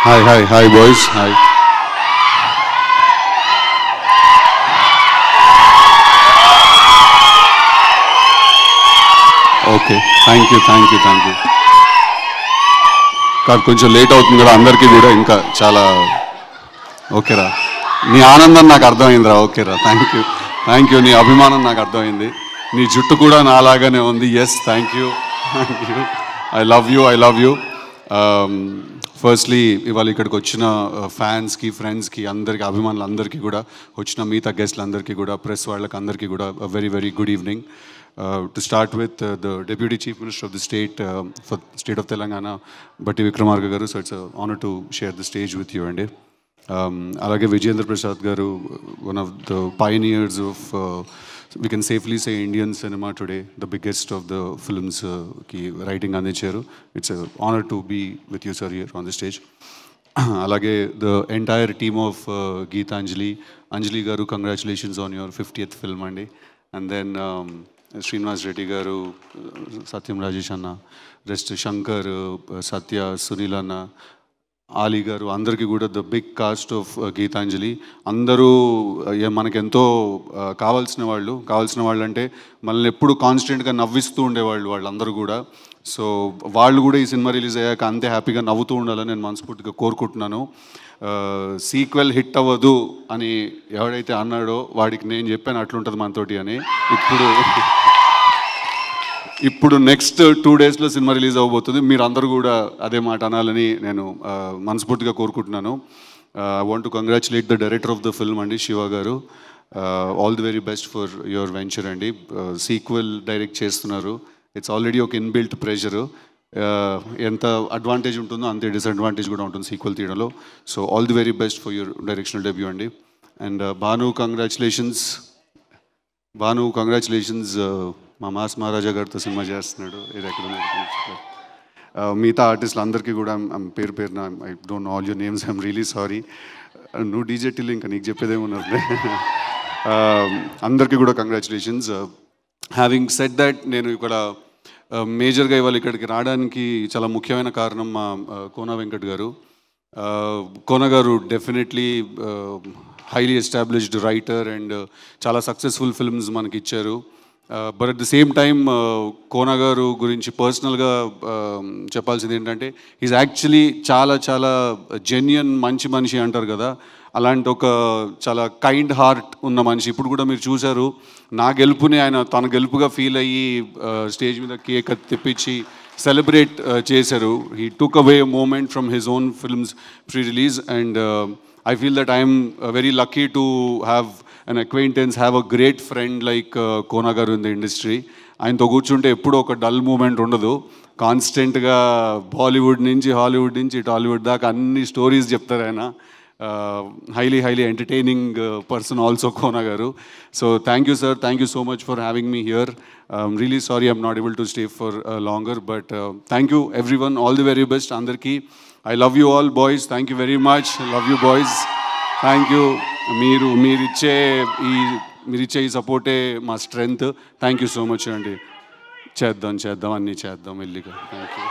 Hi, boys. Hi. Okay. Thank you. కాదు కొంచెం late అవుతుంది కూడా అందరికీ కూడా ఇంకా చాలా ఓకేరా నీ ఆనందం నాకు అర్థమైందిరా ఓకేరా థ్యాంక్ యూ నీ అభిమానం నాకు అర్థమైంది నీ జుట్టు కూడా నాలాగానే ఉంది yes thank you I love you firstly ఇవాళ ఇక్కడికి వచ్చిన ఫ్యాన్స్కి ఫ్రెండ్స్కి అందరికీ అభిమానులందరికీ కూడా వచ్చిన మిగతా గెస్ట్లందరికీ కూడా ప్రెస్ వాళ్ళకి అందరికీ కూడా very good evening. To start with the Deputy Chief Minister of the state for State of Telangana, Batti Vikramarka garu, so it's an honor to share the stage with you and alage Vijayendra Prasad garu, one of the pioneers of we can safely say Indian cinema today, the biggest of the films ki writing andicharu. It's an honor to be with you sir here on the stage. Alage the entire team of Anjali garu, congratulations on your 50th film andi. And then Srinivas Reddy గారు, సత్యం రాజేష్ అన్న, rest Shankar, సత్య, సునీల్ అన్న, ఆలీ గారు, అందరికీ కూడా the big cast of Geetanjali. అందరూ మనకెంతో కావాల్సిన వాళ్ళు అంటే మనల్ని ఎప్పుడు కాన్స్టెంట్గా నవ్విస్తూ ఉండేవాళ్ళు వాళ్ళందరూ కూడా. సో వాళ్ళు కూడా ఈ సినిమా రిలీజ్ అయ్యాక అంతే హ్యాపీగా నవ్వుతూ ఉండాలని నేను మనస్ఫూర్తిగా కోరుకుంటున్నాను. సీక్వెల్ హిట్ అవ్వదు అని ఎవడైతే అన్నాడో వాడికి నేను చెప్పాను అట్లుంటుంది మనతోటి అని. ఇప్పుడు నెక్స్ట్ 2 daysలో సినిమా రిలీజ్ అవ్వబోతుంది. మీరు అందరూ కూడా అదే మాట అనాలని నేను మనస్ఫూర్తిగా కోరుకుంటున్నాను. I want to congratulate the director of the film అండి, Shiva garu. All the very best for your venture అండి. సీక్వెల్ డైరెక్ట్ చేస్తున్నారు. ఇట్స్ ఆల్రెడీ ఒక ఇన్బిల్ట్ ప్రెషరు. ఎంత అడ్వాంటేజ్ ఉంటుందో అంతే డిసడ్వాంటేజ్ కూడా ఉంటుంది సీక్వెల్ తీయడంలో. So all the very best for your directional debut అండి. అండ్ భాను కంగ్రాచులేషన్స్ మా మాస్ మహారాజా గారితో సినిమా చేస్తున్నాడు. ఇది ఎక్కడ మిగతా ఆర్టిస్టులు అందరికీ కూడా పేరున I don't know all your names, I'm really sorry. నువ్వు డీజే టిల్ ఇంకా నీకు చెప్పేదేమన్నారు. అందరికీ కూడా కంగ్రాచులేషన్స్. హ్యావింగ్ సెడ్ దట్, నేను ఇక్కడ మేజర్గా ఇవాళ ఇక్కడికి రావడానికి చాలా ముఖ్యమైన కారణం మా Kona Venkat garu. Kona garu definitely highly established writer and చాలా సక్సెస్ఫుల్ ఫిల్మ్స్ మనకి ఇచ్చారు. But at the same time Kona garu గురించి పర్సనల్గా చెప్పాల్సింది ఏంటంటే ఈజ్ యాక్చువల్లీ చాలా జెన్యున్ మంచి మనిషి అంటారు కదా, అలాంటి ఒక చాలా కైండ్ హార్ట్ ఉన్న మనిషి. ఇప్పుడు కూడా మీరు చూశారు, నా గెలుపుని ఆయన తన గెలుపుగా ఫీల్ అయ్యి స్టేజ్ మీద కేక్ తెప్పించి సెలబ్రేట్ చేశారు. He took away moment from his own films pre release and I feel that I am very lucky to have an acquaintance, have a great friend like Kona garu in the industry. ఆయనతో కూర్చుంటే ఎప్పుడూ ఒక dull moment ఉండదు. కాన్స్టెంట్గా బాలీవుడ్ నుంచి Hollywood నుంచి టాలీవుడ్ దాకా అన్ని స్టోరీస్ చెప్తారు ఆయన. highly entertaining person also, Kona garu. So thank you sir, thank you so much for having me here. I'm really sorry I'm not able to stay for longer, but thank you everyone, all the very best andarki. I love you all boys, thank you very much. Love you boys, thank you. మీరిచ్చే ఈ సపోర్టే మా strength. Thank you so much అండి. చేద్దాం అన్నీ చేద్దాం వెళ్ళిగా. Thank you.